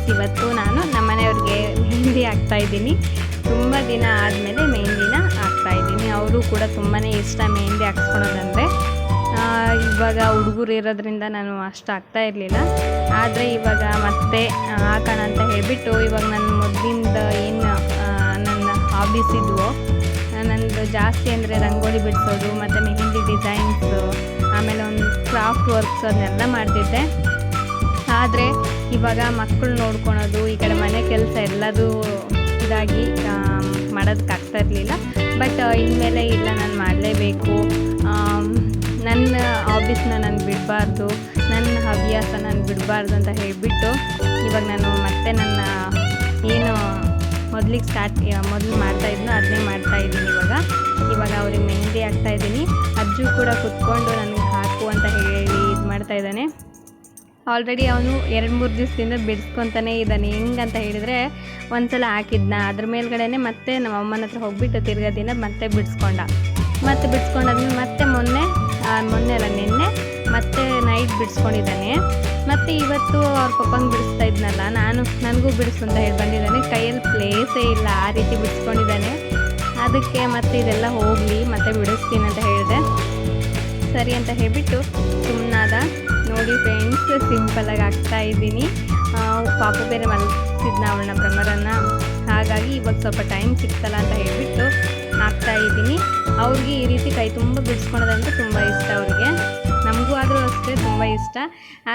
Friends, ಇವತ್ತು ನಾನು ನಮ್ಮ ಮನೆಯವ್ರಿಗೆ ಮೆಹಂದಿ ಹಾಕ್ತಾಯಿದ್ದೀನಿ. ತುಂಬ ದಿನ ಆದಮೇಲೆ ಮೆಹಂದಿನ ಹಾಕ್ತಾಯಿದ್ದೀನಿ. ಅವರು ಕೂಡ ತುಂಬಾ ಇಷ್ಟ ಮೆಹಂದಿ ಹಾಕ್ಸ್ಕೊಳೋದಂದರೆ. ಇವಾಗ ಹುಡುಗರು ಇರೋದ್ರಿಂದ ನಾನು ಅಷ್ಟು ಹಾಕ್ತಾ ಇರಲಿಲ್ಲ. ಆದರೆ ಇವಾಗ ಮತ್ತೆ ಹಾಕೋಣ ಅಂತ ಹೇಳಿಬಿಟ್ಟು ಇವಾಗ ನನ್ನ ಮೊದಲಿಂದ ಏನು ನನ್ನ ಹಾಬೀಸ್ ಇದ್ವು, ನನ್ನದು ಜಾಸ್ತಿ ಅಂದರೆ ರಂಗೋಲಿ ಬಿಡಿಸೋದು ಮತ್ತು ಮೆಹಂದಿ ಡಿಸೈನ್ಸು, ಆಮೇಲೆ ಒಂದು ಕ್ರಾಫ್ಟ್ ವರ್ಕ್ಸ್ ಅದನ್ನೆಲ್ಲ ಮಾಡ್ತಿದ್ದೆ. ಆದರೆ ಇವಾಗ ಮಕ್ಕಳು ನೋಡ್ಕೊಳೋದು, ಈ ಕಡೆ ಮನೆ ಕೆಲಸ ಎಲ್ಲದೂ ಇದಾಗಿ ಮಾಡೋದಕ್ಕಾಗ್ತಾ ಇರಲಿಲ್ಲ. ಬಟ್ ಇನ್ಮೇಲೆ ಇಲ್ಲ, ನಾನು ಮಾಡಲೇಬೇಕು, ನನ್ನ ಹಾಬೀಸ್ನ ನಾನು ಬಿಡಬಾರ್ದು, ನನ್ನ ಹವ್ಯಾಸ ನಾನು ಬಿಡಬಾರ್ದು ಅಂತ ಹೇಳಿಬಿಟ್ಟು ಇವಾಗ ನಾನು ಮತ್ತೆ ನನ್ನ ಏನು ಮೊದಲು ಮಾಡ್ತಾಯಿದ್ನೋ ಅದನ್ನೇ ಮಾಡ್ತಾಯಿದ್ದೀನಿ. ಇವಾಗ ಅವ್ರಿಗೆ ಮೆಹಂದಿ ಹಾಕ್ತಾಯಿದ್ದೀನಿ. ಅಜ್ಜು ಕೂಡ ಕುತ್ಕೊಂಡು ನನಗೆ ಹಾಕು ಅಂತ ಹೇಳಿ ಇದು ಮಾಡ್ತಾಯಿದ್ದಾನೆ. ಆಲ್ರೆಡಿ ಅವನು 2-3 ದಿವಸದಿಂದ ಬಿಡಿಸ್ಕೊತಾನೇ ಇದ್ದಾನೆ. ಹೆಂಗಂತ ಹೇಳಿದರೆ, ಒಂದು ಸಲ ಹಾಕಿದ್ನ ಅದ್ರ ಮೇಲ್ಗಡೆ ಮತ್ತೆ ನಮ್ಮ ಅಮ್ಮನ ಹತ್ರ ಹೋಗ್ಬಿಟ್ಟು ತಿರ್ಗಾ ದಿನ ಮತ್ತೆ ಬಿಡಿಸ್ಕೊಂಡಾದ್ಮೇಲೆ ಮತ್ತೆ ಮೊನ್ನೆ ಅಲ್ಲ ನಿನ್ನೆ ಮತ್ತೆ ನೈಟ್ ಬಿಡಿಸ್ಕೊಂಡಿದ್ದಾನೆ. ಮತ್ತು ಇವತ್ತು ಅವ್ರ ಪಪ್ಪಂಗೆ ಬಿಡಿಸ್ತಾ ಇದ್ನಲ್ಲ, ನನಗೂ ಬಿಡಿಸು ಅಂತ ಹೇಳಿ ಬಂದಿದ್ದಾನೆ. ಕೈಯಲ್ಲಿ ಪ್ಲೇಸೇ ಇಲ್ಲ, ಆ ರೀತಿ ಬಿಡಿಸ್ಕೊಂಡಿದ್ದಾನೆ. ಅದಕ್ಕೆ ಮತ್ತೆ ಇದೆಲ್ಲ ಹೋಗಲಿ ಮತ್ತೆ ಬಿಡಿಸ್ತೀನಿ ಅಂತ ಹೇಳಿದೆ. ಸರಿ ಅಂತ ಹೇಳಿಬಿಟ್ಟು ಸುಮ್ಮನಾದ. ನೋಡಿ ಫ್ರೆಂಡ್ಸ್, ಸಿಂಪಲಾಗಿ ಹಾಕ್ತಾಯಿದ್ದೀನಿ. ಪಾಪು ಬೇರೆ ಮಲಗಿಸಿದ್ನ ಅವಳನ್ನ ಭ್ರಮರನ್ನು, ಹಾಗಾಗಿ ಇವಾಗ ಸ್ವಲ್ಪ ಟೈಮ್ ಸಿಗ್ತಲ್ಲ ಅಂತ ಹೇಳಿಬಿಟ್ಟು ಹಾಕ್ತಾಯಿದ್ದೀನಿ. ಅವ್ರಿಗೆ ಈ ರೀತಿ ಕೈ ತುಂಬ ಬಿಡಿಸ್ಕೊಳೋದಂದ್ರೆ ತುಂಬ ಇಷ್ಟ ಅವ್ರಿಗೆ. ನಮಗೂ ಆದರೂ ಅಷ್ಟೇ ತುಂಬ ಇಷ್ಟ.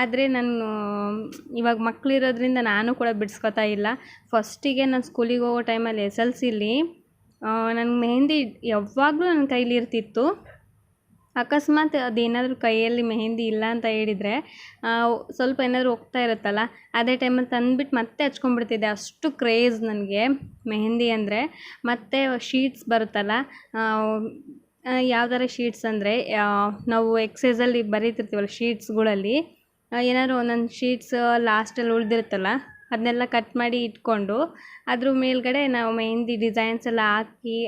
ಆದರೆ ನಾನು ಇವಾಗ ಮಕ್ಕಳಿರೋದ್ರಿಂದ ನಾನು ಕೂಡ ಬಿಡಿಸ್ಕೊತಾ ಇಲ್ಲ. ಫಸ್ಟಿಗೆ ನಾನು ಸ್ಕೂಲಿಗೆ ಹೋಗೋ ಟೈಮಲ್ಲಿ SLCಲಿ ನನಗೆ ಮೆಹಂದಿ ಯಾವಾಗಲೂ ನನ್ನ ಕೈಲಿ ಇರ್ತಿತ್ತು. ಅಕಸ್ಮಾತ್ ಅದೇನಾದರೂ ಕೈಯಲ್ಲಿ ಮೆಹಂದಿ ಇಲ್ಲ ಅಂತ ಹೇಳಿದರೆ, ಸ್ವಲ್ಪ ಏನಾದರೂ ಹೋಗ್ತಾ ಇರುತ್ತಲ್ಲ, ಅದೇ ಟೈಮಲ್ಲಿ ತಂದುಬಿಟ್ಟು ಮತ್ತೆ ಹಚ್ಕೊಂಡ್ಬಿಡ್ತಿದ್ದೆ. ಅಷ್ಟು ಕ್ರೇಜ್ ನನಗೆ ಮೆಹಂದಿ ಅಂದರೆ. ಮತ್ತು ಶೀಟ್ಸ್ ಬರುತ್ತಲ್ಲ, ಯಾವ ಥರ ಶೀಟ್ಸ್ ಅಂದರೆ, ನಾವು ಎಕ್ಸೈಸಲ್ಲಿ ಬರೀತಿರ್ತೀವಲ್ಲ ಶೀಟ್ಸ್ಗಳಲ್ಲಿ, ಏನಾದ್ರು ಒಂದೊಂದು ಶೀಟ್ಸ್ ಲಾಸ್ಟಲ್ಲಿ ಉಳಿದಿರುತ್ತಲ್ಲ, ಅದನ್ನೆಲ್ಲ ಕಟ್ ಮಾಡಿ ಇಟ್ಕೊಂಡು ಅದ್ರ ಮೇಲ್ಗಡೆ ನಾವು ಮೆಹಂದಿ ಡಿಸೈನ್ಸ್ ಎಲ್ಲ ಹಾಕಿ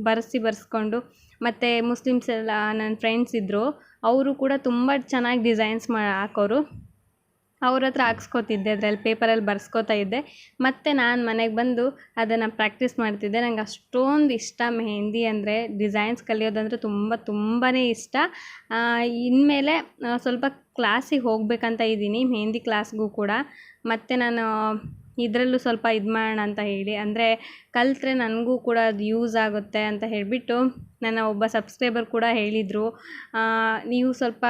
ಬರೆಸ್ಕೊಂಡು, ಮತ್ತು ಮುಸ್ಲಿಮ್ಸ್ ಎಲ್ಲ ನನ್ನ ಫ್ರೆಂಡ್ಸ್ ಇದ್ದರು, ಅವರು ಕೂಡ ತುಂಬ ಚೆನ್ನಾಗಿ ಡಿಸೈನ್ಸ್ ಹಾಕೋರು. ಅವ್ರ ಹತ್ರ ಹಾಕ್ಸ್ಕೊತಿದ್ದೆ, ಅದರಲ್ಲಿ ಪೇಪರಲ್ಲಿ ಬರ್ಸ್ಕೊತಾ ಇದ್ದೆ. ಮತ್ತು ನಾನು ಮನೆಗೆ ಬಂದು ಅದನ್ನು ಪ್ರಾಕ್ಟೀಸ್ ಮಾಡ್ತಿದ್ದೆ. ನಂಗೆ ಅಷ್ಟೊಂದು ಇಷ್ಟ ಮೆಹಂದಿ ಅಂದರೆ, ಡಿಸೈನ್ಸ್ ಕಲಿಯೋದಂದರೆ ತುಂಬಾ ಇಷ್ಟ. ಇನ್ಮೇಲೆ ಸ್ವಲ್ಪ ಕ್ಲಾಸಿಗೆ ಹೋಗಬೇಕಂತ ಇದ್ದೀನಿ, ಮೆಹಂದಿ ಕ್ಲಾಸ್ಗೂ ಕೂಡ. ಮತ್ತು ನಾನು ಇದರಲ್ಲೂ ಸ್ವಲ್ಪ ಇದು ಮಾಡೋಣ ಅಂತ ಹೇಳಿ, ಅಂದರೆ ಕಲಿತ್ರೆ ನನಗೂ ಕೂಡ ಅದು ಯೂಸ್ ಆಗುತ್ತೆ ಅಂತ ಹೇಳಿಬಿಟ್ಟು ನನ್ನ ಒಬ್ಬ ಸಬ್ಸ್ಕ್ರೈಬರ್ ಕೂಡ ಹೇಳಿದರು, ನೀವು ಸ್ವಲ್ಪ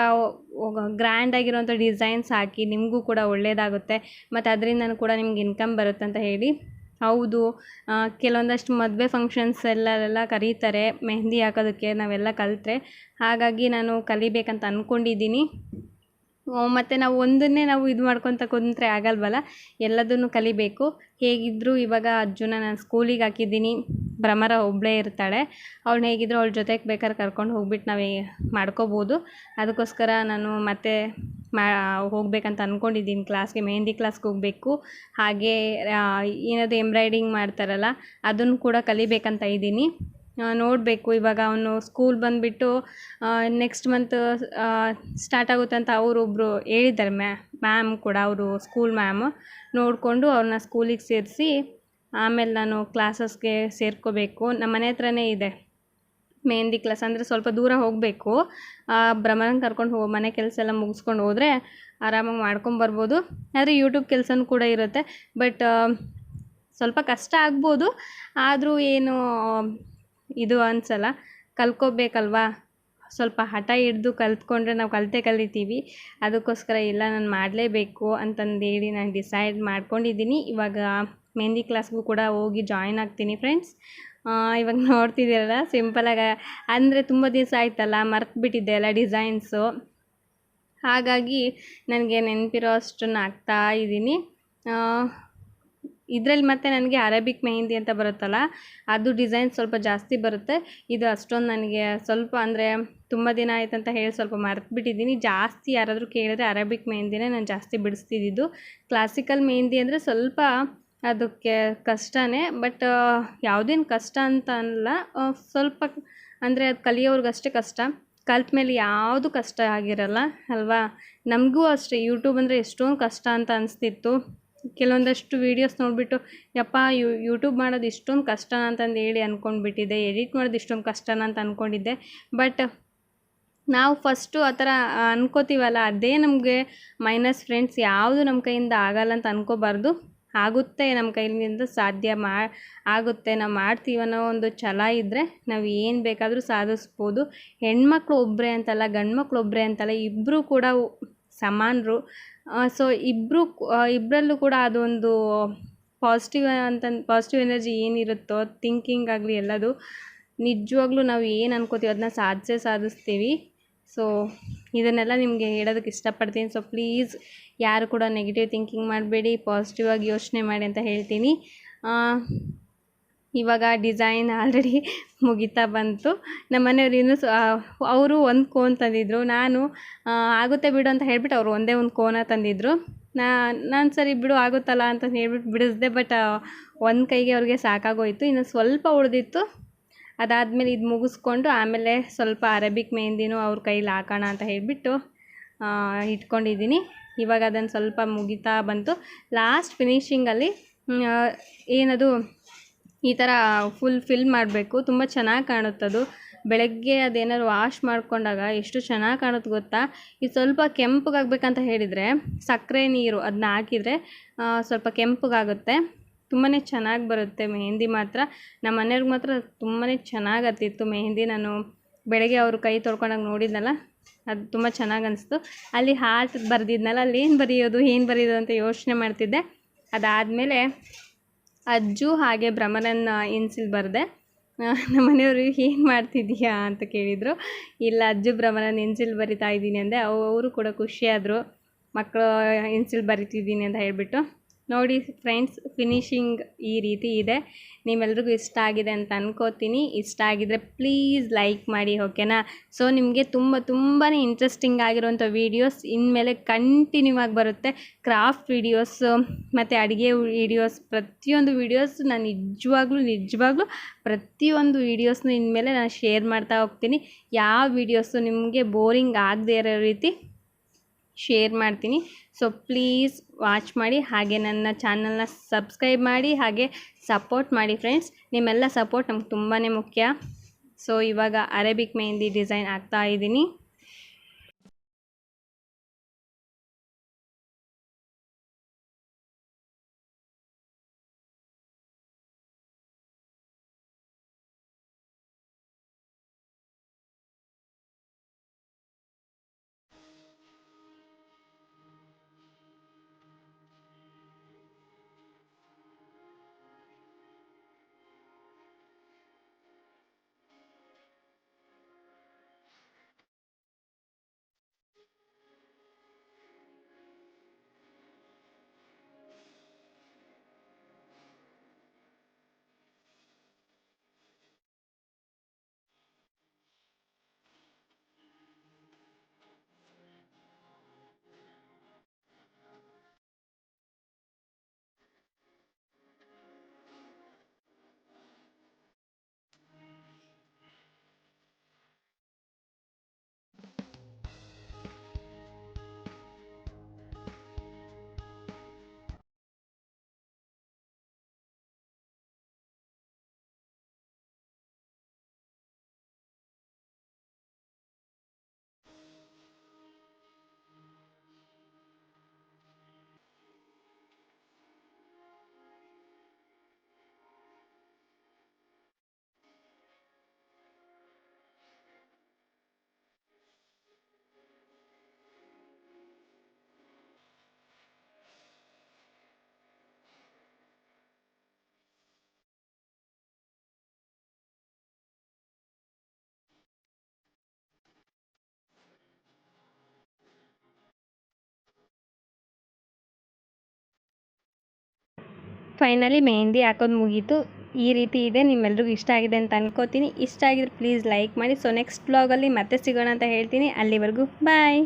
ಗ್ರ್ಯಾಂಡಾಗಿರೋಂಥ ಡಿಸೈನ್ಸ್ ಹಾಕಿ, ನಿಮಗೂ ಕೂಡ ಒಳ್ಳೆಯದಾಗುತ್ತೆ, ಮತ್ತು ಅದರಿಂದ ಕೂಡ ನಿಮ್ಗೆ ಇನ್ಕಮ್ ಬರುತ್ತೆ ಅಂತ ಹೇಳಿ. ಹೌದು, ಕೆಲವೊಂದಷ್ಟು ಮದುವೆ ಫಂಕ್ಷನ್ಸ್ ಎಲ್ಲ ಕರೀತಾರೆ ಮೆಹಂದಿ ಹಾಕೋದಕ್ಕೆ ನಾವೆಲ್ಲ ಕಲಿತ್ರೆ. ಹಾಗಾಗಿ ನಾನು ಕಲಿಬೇಕಂತ ಅಂದ್ಕೊಂಡಿದ್ದೀನಿ. ಮತ್ತು ನಾವು ಒಂದನ್ನೇ ಇದು ಮಾಡ್ಕೊತ ಕುಂತ್ರೆ ಆಗಲ್ವಲ್ಲ, ಎಲ್ಲದನ್ನು ಕಲಿಬೇಕು. ಹೇಗಿದ್ದರೂ ಇವಾಗ ಅಜ್ಜುನ ನಾನು ಸ್ಕೂಲಿಗೆ ಹಾಕಿದ್ದೀನಿ. ಭ್ರಮರ ಒಬ್ಬಳೇ ಇರ್ತಾಳೆ, ಅವಳನ್ನ ಹೇಗಿದ್ದರೂ ಅವಳ ಜೊತೆಗೆ ಬೇಕಾದ್ರೆ ಕರ್ಕೊಂಡು ಹೋಗ್ಬಿಟ್ಟು ನಾವೇ ಮಾಡ್ಕೋಬೋದು. ಅದಕ್ಕೋಸ್ಕರ ನಾನು ಮತ್ತೆ ಹೋಗ್ಬೇಕಂತ ಅಂದ್ಕೊಂಡಿದ್ದೀನಿ ಕ್ಲಾಸ್ಗೆ, ಮೆಹಂದಿ ಕ್ಲಾಸ್ಗೆ ಹೋಗಬೇಕು. ಹಾಗೆ ಏನಾದರೂ ಎಂಬ್ರಾಯ್ಡಿಂಗ್ ಮಾಡ್ತಾರಲ್ಲ, ಅದನ್ನು ಕೂಡ ಕಲಿಬೇಕಂತ ಇದ್ದೀನಿ. ನೋಡಬೇಕು. ಇವಾಗ ಅವನು ಸ್ಕೂಲ್ ಬಂದುಬಿಟ್ಟು ನೆಕ್ಸ್ಟ್ ಮಂತ್ ಸ್ಟಾರ್ಟ್ ಆಗುತ್ತೆ ಅಂತ ಅವರೊಬ್ಬರು ಹೇಳಿದ್ದಾರೆ, ಮ್ಯಾಮ್ ಕೂಡ, ಅವರು ಸ್ಕೂಲ್ ಮ್ಯಾಮ್. ನೋಡಿಕೊಂಡು ಅವ್ರನ್ನ ಸ್ಕೂಲಿಗೆ ಸೇರಿಸಿ ಆಮೇಲೆ ನಾನು ಕ್ಲಾಸಸ್ಗೆ ಸೇರ್ಕೋಬೇಕು. ನಮ್ಮ ಮನೆ ಹತ್ರನೇ ಇದೆ ಮೆಹಂದಿ ಕ್ಲಾಸ್, ಅಂದರೆ ಸ್ವಲ್ಪ ದೂರ ಹೋಗಬೇಕು. ಭ್ರಮರನ್ನ ಕರ್ಕೊಂಡು ಮನೆ ಕೆಲಸ ಎಲ್ಲ ಮುಗಿಸ್ಕೊಂಡು ಹೋದರೆ ಆರಾಮಾಗಿ ಮಾಡ್ಕೊಂಬರ್ಬೋದು. ಆದರೆ ಯೂಟ್ಯೂಬ್ ಕೆಲಸನೂ ಕೂಡ ಇರುತ್ತೆ. ಬಟ್ ಸ್ವಲ್ಪ ಕಷ್ಟ ಆಗ್ಬೋದು, ಆದರೂ ಏನು ಇದು ಅನಿಸಲ್ಲ. ಕಲ್ತ್ಕೋಬೇಕಲ್ವಾ, ಸ್ವಲ್ಪ ಹಠ ಹಿಡ್ದು ಕಲ್ತ್ಕೊಂಡ್ರೆ ನಾವು ಕಲಿತೀವಿ. ಅದಕ್ಕೋಸ್ಕರ ಇಲ್ಲ, ನಾನು ಮಾಡಲೇಬೇಕು ಅಂತಂದೇಳಿ ನಾನು ಡಿಸೈಡ್ ಮಾಡ್ಕೊಂಡಿದ್ದೀನಿ. ಇವಾಗ ಮೆಹಂದಿ ಕ್ಲಾಸ್ಗೂ ಕೂಡ ಹೋಗಿ ಜಾಯಿನ್ ಆಗ್ತೀನಿ ಫ್ರೆಂಡ್ಸ್. ಇವಾಗ ನೋಡ್ತಿದ್ದೀರಲ್ಲ, ಸಿಂಪಲಾಗಿ, ಅಂದರೆ ತುಂಬ ದಿವಸ ಆಯ್ತಲ್ಲ, ಮರ್ತುಬಿಟ್ಟಿದ್ದೆ ಎಲ್ಲ ಡಿಸೈನ್ಸು. ಹಾಗಾಗಿ ನನಗೆ ನೆನಪಿರೋ ಅಷ್ಟನ್ನು ಹಾಕ್ತಾ ಇದ್ದೀನಿ. ಇದರಲ್ಲಿ ಮತ್ತು ನನಗೆ ಅರೇಬಿಕ್ ಮೆಹಂದಿ ಅಂತ ಬರುತ್ತಲ್ಲ, ಅದು ಡಿಸೈನ್ ಸ್ವಲ್ಪ ಜಾಸ್ತಿ ಬರುತ್ತೆ. ಇದು ಅಷ್ಟೊಂದು ನನಗೆ ಸ್ವಲ್ಪ, ಅಂದರೆ ತುಂಬ ದಿನ ಆಯ್ತಂತ ಹೇಳಿ ಸ್ವಲ್ಪ ಮರ್ತುಬಿಟ್ಟಿದ್ದೀನಿ. ಜಾಸ್ತಿ ಯಾರಾದರೂ ಕೇಳಿದ್ರೆ ಅರೇಬಿಕ್ ಮೆಹಂದಿನೇ ನಾನು ಜಾಸ್ತಿ ಬಿಡಿಸ್ತಿದ್ದು. ಕ್ಲಾಸಿಕಲ್ ಮೆಹಂದಿ ಅಂದರೆ ಸ್ವಲ್ಪ ಅದಕ್ಕೆ ಕಷ್ಟನೇ, ಬಟ್ ಯಾವುದೇನು ಕಷ್ಟ ಅಂತ ಅಲ್ಲ, ಸ್ವಲ್ಪ ಅಂದರೆ ಅದು ಕಲಿಯೋರ್ಗಷ್ಟೇ ಕಷ್ಟ. ಕಲ್ತ ಮೇಲೆ ಯಾವುದು ಕಷ್ಟ ಆಗಿರಲ್ಲ ಅಲ್ವಾ. ನಮಗೂ ಅಷ್ಟೇ ಯೂಟ್ಯೂಬ್ ಅಂದರೆ ಎಷ್ಟೊಂದು ಕಷ್ಟ ಅಂತ ಅನಿಸ್ತಿತ್ತು. ಕೆಲವೊಂದಷ್ಟು ವೀಡಿಯೋಸ್ ನೋಡಿಬಿಟ್ಟು ಯಪ್ಪ ಯೂಟ್ಯೂಬ್ ಮಾಡೋದು ಇಷ್ಟೊಂದು ಕಷ್ಟನ ಅಂತಂದು ಹೇಳಿ ಅಂದ್ಕೊಂಡ್ಬಿಟ್ಟಿದ್ದೆ, ಎಡಿಟ್ ಮಾಡೋದು ಇಷ್ಟೊಂದು ಕಷ್ಟನ ಅಂತ ಅಂದ್ಕೊಂಡಿದ್ದೆ. ಬಟ್ ನಾವು ಫಸ್ಟು ಆ ಥರ ಅನ್ಕೋತೀವಲ್ಲ, ಅದೇ ನಮಗೆ ಮೈನಸ್ ಫ್ರೆಂಡ್ಸ್. ಯಾವುದು ನಮ್ಮ ಕೈಯಿಂದ ಆಗಲ್ಲ ಅಂತ ಅನ್ಕೋಬಾರ್ದು. ಆಗುತ್ತೆ, ನಮ್ಮ ಕೈಯಿಂದ ಸಾಧ್ಯ ಆಗುತ್ತೆ, ನಾವು ಮಾಡ್ತೀವಿ ಅನ್ನೋ ಒಂದು ಛಲ ಇದ್ದರೆ ನಾವು ಏನು ಬೇಕಾದರೂ ಸಾಧಿಸ್ಬೋದು. ಹೆಣ್ಮಕ್ಳು ಒಬ್ಬರೇ ಅಂತಲ್ಲ, ಗಂಡು ಮಕ್ಳು ಒಬ್ಬರೇ ಅಂತಲ್ಲ, ಇಬ್ಬರು ಕೂಡ ಸಮಾನರು. ಸೊ ಇಬ್ಬರಲ್ಲೂ ಕೂಡ ಅದೊಂದು ಪಾಸಿಟಿವ್ ಎನರ್ಜಿ ಏನಿರುತ್ತೋ, ಥಿಂಕಿಂಗ್ ಆಗಲಿ ಎಲ್ಲದು ನಿಜವಾಗ್ಲೂ ನಾವು ಏನು ಅನ್ಕೋತೀವಿ ಅದನ್ನ ಸಾಧಿಸ್ತೀವಿ. ಸೊ ಇದನ್ನೆಲ್ಲ ನಿಮಗೆ ಹೇಳೋದಕ್ಕೆ ಇಷ್ಟಪಡ್ತೀನಿ. ಸೊ ಪ್ಲೀಸ್ ಯಾರು ಕೂಡ ನೆಗೆಟಿವ್ ಥಿಂಕಿಂಗ್ ಮಾಡಬೇಡಿ, ಪಾಸಿಟಿವ್ ಆಗಿ ಯೋಚನೆ ಮಾಡಿ ಅಂತ ಹೇಳ್ತೀನಿ. ಇವಾಗ ಡಿಸೈನ್ ಆಲ್ರೆಡಿ ಮುಗಿತಾ ಬಂತು. ನಮ್ಮ ಮನೆಯವ್ರು ಇನ್ನೂ ಅವರು ಒಂದು ಕೋನ್ ತಂದಿದ್ರು. ನಾನು ಆಗುತ್ತೆ ಬಿಡು ಅಂತ ಹೇಳ್ಬಿಟ್ಟು ಅವರು ಒಂದೇ ಒಂದು ಕೋನ ತಂದಿದ್ರು. ನಾನು ಸರಿ ಬಿಡು ಆಗುತ್ತಲ್ಲ ಅಂತ ಹೇಳ್ಬಿಟ್ಟು ಬಿಡಿಸ್ದೆ. ಬಟ್ ಒಂದು ಕೈಗೆ ಅವ್ರಿಗೆ ಸಾಕಾಗೋಯಿತು. ಇನ್ನು ಸ್ವಲ್ಪ ಉಳಿದಿತ್ತು. ಅದಾದಮೇಲೆ ಇದು ಮುಗಿಸ್ಕೊಂಡು ಆಮೇಲೆ ಸ್ವಲ್ಪ ಅರೇಬಿಕ್ ಮೆಹಂದಿನೂ ಅವ್ರ ಕೈಲಿ ಹಾಕೋಣ ಅಂತ ಹೇಳಿಬಿಟ್ಟು ಇಟ್ಕೊಂಡಿದ್ದೀನಿ. ಇವಾಗ ಅದನ್ನು ಸ್ವಲ್ಪ ಮುಗಿತಾ ಬಂತು. ಲಾಸ್ಟ್ ಫಿನಿಷಿಂಗಲ್ಲಿ ಏನದು ಈ ಥರ ಫುಲ್ ಫಿಲ್ ಮಾಡಬೇಕು. ತುಂಬ ಚೆನ್ನಾಗಿ ಕಾಣುತ್ತದು. ಬೆಳಗ್ಗೆ ಅದೇನಾದ್ರು ವಾಶ್ ಮಾಡ್ಕೊಂಡಾಗ ಎಷ್ಟು ಚೆನ್ನಾಗಿ ಕಾಣುತ್ತೆ ಗೊತ್ತಾ. ಇದು ಸ್ವಲ್ಪ ಕೆಂಪಗಾಗಬೇಕಂತ ಹೇಳಿದರೆ ಸಕ್ಕರೆ ನೀರು ಅದನ್ನ ಹಾಕಿದರೆ ಸ್ವಲ್ಪ ಕೆಂಪಗಾಗುತ್ತೆ. ತುಂಬಾ ಚೆನ್ನಾಗಿ ಬರುತ್ತೆ ಮೆಹಂದಿ ಮಾತ್ರ. ನಮ್ಮ ಮನೆಯವ್ರಿಗೆ ಮಾತ್ರ ತುಂಬಾ ಚೆನ್ನಾಗಿ ಹತ್ತಿತ್ತು ಮೆಹಂದಿ. ನಾನು ಬೆಳಗ್ಗೆ ಅವ್ರ ಕೈ ತೊಳ್ಕೊಂಡಾಗ ನೋಡಿದ್ನಲ್ಲ, ಅದು ತುಂಬ ಚೆನ್ನಾಗಿ ಅನಿಸ್ತು. ಅಲ್ಲಿ ಹಾರ್ಟ್ ಬರೆದಿದ್ನಲ್ಲ, ಅಲ್ಲಿ ಏನು ಬರೆಯೋದು ಅಂತ ಯೋಚನೆ ಮಾಡ್ತಿದ್ದೆ. ಅದಾದಮೇಲೆ ಅಜ್ಜು ಹಾಗೆ ಭ್ರಮರನ್ ಇನ್ಸಿಲ್ ಬರೆದೆ. ನಮ್ಮ ಮನೆಯವರು ಏನು ಮಾಡ್ತಿದ್ದೀಯಾ ಅಂತ ಕೇಳಿದರು. ಇಲ್ಲ ಅಜ್ಜು ಭ್ರಮರನ್ ಇನ್ಸಿಲ್ ಬರಿತಾ ಇದ್ದೀನಿ ಅಂದೆ. ಅವರು ಕೂಡ ಖುಷಿಯಾದರು, ಮಕ್ಕಳು ಇನ್ಸಿಲ್ ಬರಿತಿದ್ದೀನಿ ಅಂತ ಹೇಳಿಬಿಟ್ಟು. ನೋಡಿ ಫ್ರೆಂಡ್ಸ್, ಫಿನಿಶಿಂಗ್ ಈ ರೀತಿ ಇದೆ. ನಿಮ್ಮೆಲ್ರಿಗೂ ಇಷ್ಟ ಆಗಿದೆ ಅಂತ ಅನ್ಕೋತೀನಿ. ಇಷ್ಟ ಆಗಿದರೆ ಪ್ಲೀಸ್ ಲೈಕ್ ಮಾಡಿ, ಓಕೆನಾ. ಸೊ ನಿಮಗೆ ತುಂಬಾ ಇಂಟ್ರೆಸ್ಟಿಂಗ್ ಆಗಿರುವಂಥ ವೀಡಿಯೋಸ್ ಇನ್ಮೇಲೆ ಕಂಟಿನ್ಯೂ ಆಗಿ ಬರುತ್ತೆ. ಕ್ರಾಫ್ಟ್ ವೀಡಿಯೋಸ್ ಮತ್ತು ಅಡುಗೆ ವೀಡಿಯೋಸ್, ಪ್ರತಿಯೊಂದು ವೀಡಿಯೋಸ್ ನಾನು ನಿಜವಾಗ್ಲೂ ಪ್ರತಿಯೊಂದು ವೀಡಿಯೋಸ್ನು ಇನ್ಮೇಲೆ ನಾನು ಶೇರ್ ಮಾಡ್ತಾ ಹೋಗ್ತೀನಿ. ಯಾವ ವೀಡಿಯೋಸು ನಿಮಗೆ ಬೋರಿಂಗ್ ಆಗದೆ ಇರೋ ರೀತಿ ಶೇರ್ ಮಾಡ್ತೀನಿ. ಸೊ ಪ್ಲೀಸ್ ವಾಚ್ ಮಾಡಿ, ಹಾಗೆ ನನ್ನ ಚಾನಲ್ನ ಸಬ್ಸ್ಕ್ರೈಬ್ ಮಾಡಿ, ಹಾಗೆ ಸಪೋರ್ಟ್ ಮಾಡಿ ಫ್ರೆಂಡ್ಸ್. ನಿಮ್ಮೆಲ್ಲ ಸಪೋರ್ಟ್ ನಮ್ಗೆ ತುಂಬಾ ಮುಖ್ಯ. ಸೊ ಇವಾಗ ಅರೇಬಿಕ್ ಮೆಹಂದಿ ಡಿಸೈನ್ ಹಾಕ್ತಾ ಇದ್ದೀನಿ. ಫೈನಲಿ ಮೆಹಂದಿ ಹಾಕೋದು ಮುಗೀತು. ಈ ರೀತಿ ಇದೆ. ನಿಮ್ಮೆಲ್ರಿಗೂ ಇಷ್ಟ ಆಗಿದೆ ಅಂತ ಅನ್ಕೋತೀನಿ. ಇಷ್ಟ ಆಗಿದ್ರೆ ಪ್ಲೀಸ್ ಲೈಕ್ ಮಾಡಿ. ಸೊ ನೆಕ್ಸ್ಟ್ ಬ್ಲಾಗಲ್ಲಿ ಮತ್ತೆ ಸಿಗೋಣ ಅಂತ ಹೇಳ್ತೀನಿ. ಅಲ್ಲಿವರೆಗೂ ಬಾಯ್.